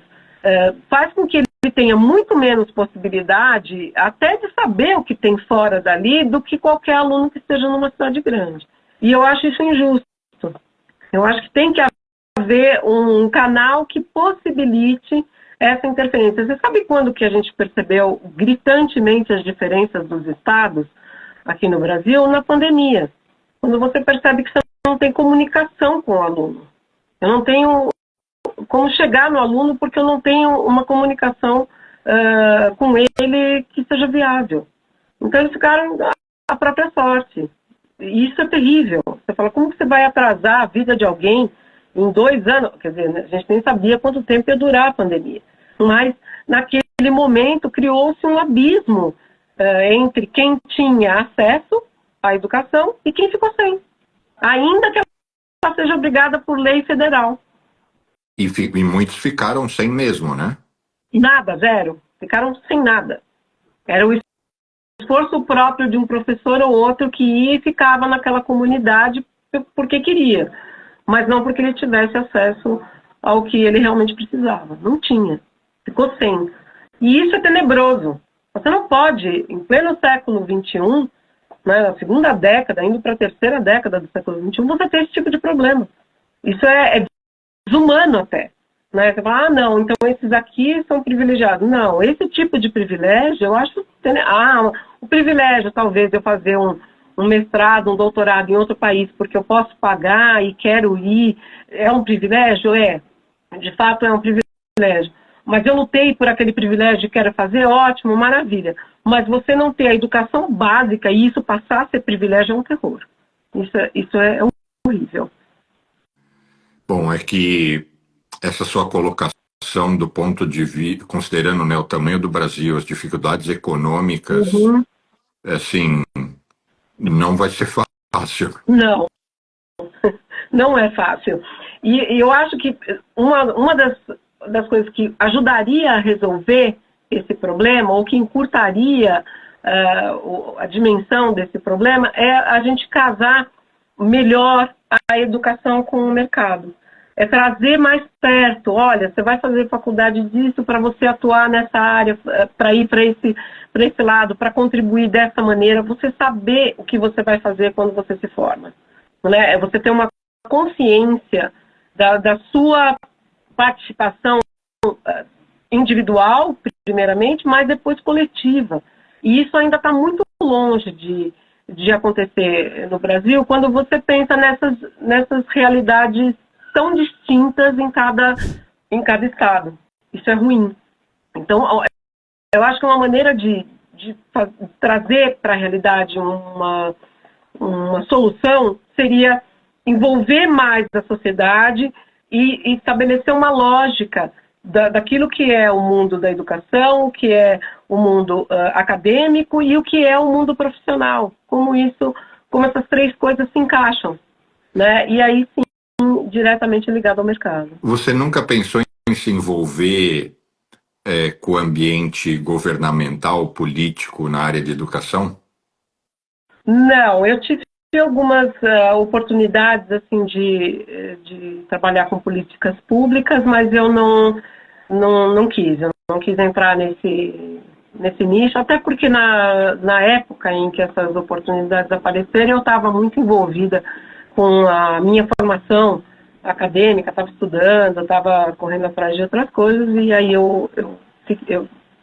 Speaker 2: faz com que ele tenha muito menos possibilidade até de saber o que tem fora dali do que qualquer aluno que esteja numa cidade grande. E eu acho isso injusto. Eu acho que tem que haver um canal que possibilite essa interferência. Você sabe quando que a gente percebeu gritantemente as diferenças dos estados aqui no Brasil? Na pandemia. Quando você percebe que você não tem comunicação com o aluno. Eu não tenho como chegar no aluno porque eu não tenho uma comunicação com ele que seja viável. Então eles ficaram à própria sorte. E isso é terrível. Você fala, como que você vai atrasar a vida de alguém em 2 anos? Quer dizer, a gente nem sabia quanto tempo ia durar a pandemia. Mas naquele momento criou-se um abismo entre quem tinha acesso à educação e quem ficou sem. Ainda que ela seja obrigada por lei federal.
Speaker 1: E muitos ficaram sem mesmo, né?
Speaker 2: Nada, zero. Ficaram sem nada. Era o esforço próprio de um professor ou outro que ia e ficava naquela comunidade porque queria, mas não porque ele tivesse acesso ao que ele realmente precisava. Não tinha. Ficou sem. E isso é tenebroso. Você não pode, em pleno século XXI, né, na segunda década, indo para a terceira década do século XXI, você ter esse tipo de problema. Isso é desumano até. Né? Você fala, não, então esses aqui são privilegiados. Não, esse tipo de privilégio, eu acho... o privilégio, talvez, de eu fazer um mestrado, um doutorado em outro país, porque eu posso pagar e quero ir, é um privilégio? É. De fato, é um privilégio. Mas eu lutei por aquele privilégio e quero fazer, ótimo, maravilha. Mas você não ter a educação básica e isso passar a ser privilégio é um terror. Isso é horrível.
Speaker 1: Bom, é que essa sua colocação do ponto de vista, considerando, né, o tamanho do Brasil, as dificuldades econômicas, assim, não vai ser fácil.
Speaker 2: Não, não é fácil. E eu acho que uma das coisas que ajudaria a resolver esse problema, ou que encurtaria a dimensão desse problema, é a gente casar melhor a educação com o mercado. É trazer mais perto, olha, você vai fazer faculdade disso para você atuar nessa área, para ir para esse lado, para contribuir dessa maneira, você saber o que você vai fazer quando você se forma. Né? Você ter uma consciência da sua participação individual, primeiramente, mas depois coletiva. E isso ainda está muito longe de acontecer no Brasil, quando você pensa nessas realidades tão distintas em cada estado. Isso é ruim. Então, eu acho que uma maneira de trazer para a realidade uma solução seria envolver mais a sociedade e estabelecer uma lógica daquilo que é o mundo da educação, o que é o mundo acadêmico e o que é o mundo profissional. Como essas 3 coisas se encaixam. Né? E aí sim, diretamente ligado ao mercado.
Speaker 1: Você nunca pensou em se envolver com o ambiente governamental, político na área de educação?
Speaker 2: Não, eu tive algumas oportunidades assim de trabalhar com políticas públicas, mas eu não quis. Eu não quis entrar nesse nicho, até porque na época em que essas oportunidades apareceram, eu estava muito envolvida com a minha formação acadêmica, estava estudando, estava correndo atrás de outras coisas, e aí eu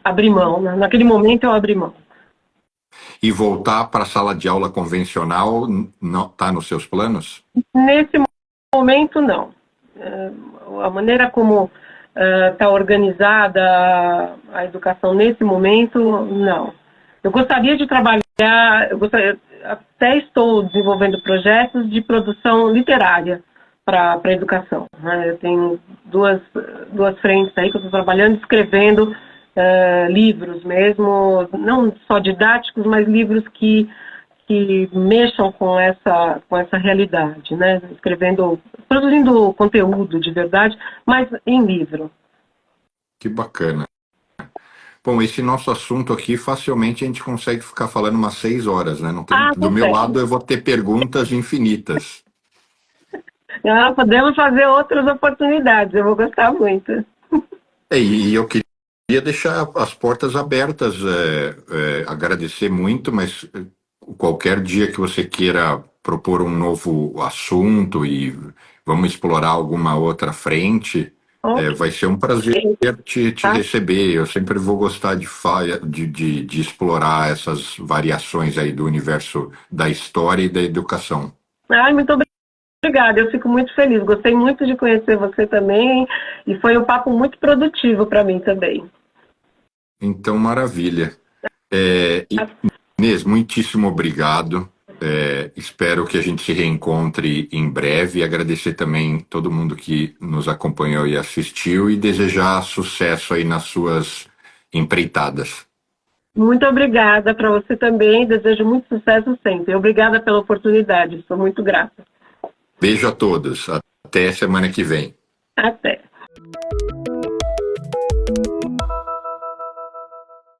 Speaker 2: abri mão. Né? Naquele momento eu abri mão.
Speaker 1: E voltar para a sala de aula convencional não está nos seus planos?
Speaker 2: Nesse momento, não. A maneira como está organizada a educação nesse momento, não. Eu gostaria de trabalhar, até estou desenvolvendo projetos de produção literária para a educação, né? Eu tenho duas frentes aí que eu estou trabalhando, escrevendo livros mesmo, não só didáticos, mas livros que mexam com essa realidade, né? Produzindo conteúdo de verdade, mas em livro.
Speaker 1: Que bacana. Bom, esse nosso assunto aqui, facilmente a gente consegue ficar falando umas 6 horas, né? Não tem... Do meu lado, eu vou ter perguntas infinitas.
Speaker 2: Podemos fazer outras oportunidades, eu vou gostar muito.
Speaker 1: E eu queria deixar as portas abertas, agradecer muito, mas qualquer dia que você queira propor um novo assunto e vamos explorar alguma outra frente, vai ser um prazer te receber. Eu sempre vou gostar de explorar essas variações aí do universo da história e da educação.
Speaker 2: Muito obrigada, eu fico muito feliz. Gostei muito de conhecer você também e foi um papo muito produtivo para mim também.
Speaker 1: Então, maravilha. Inês, muitíssimo obrigado. Espero que a gente se reencontre em breve. Agradecer também todo mundo que nos acompanhou e assistiu e desejar sucesso aí nas suas empreitadas.
Speaker 2: Muito obrigada para você também. Desejo muito sucesso sempre. Obrigada pela oportunidade. Sou muito grata.
Speaker 1: Beijo a todos. Até semana que vem.
Speaker 2: Até.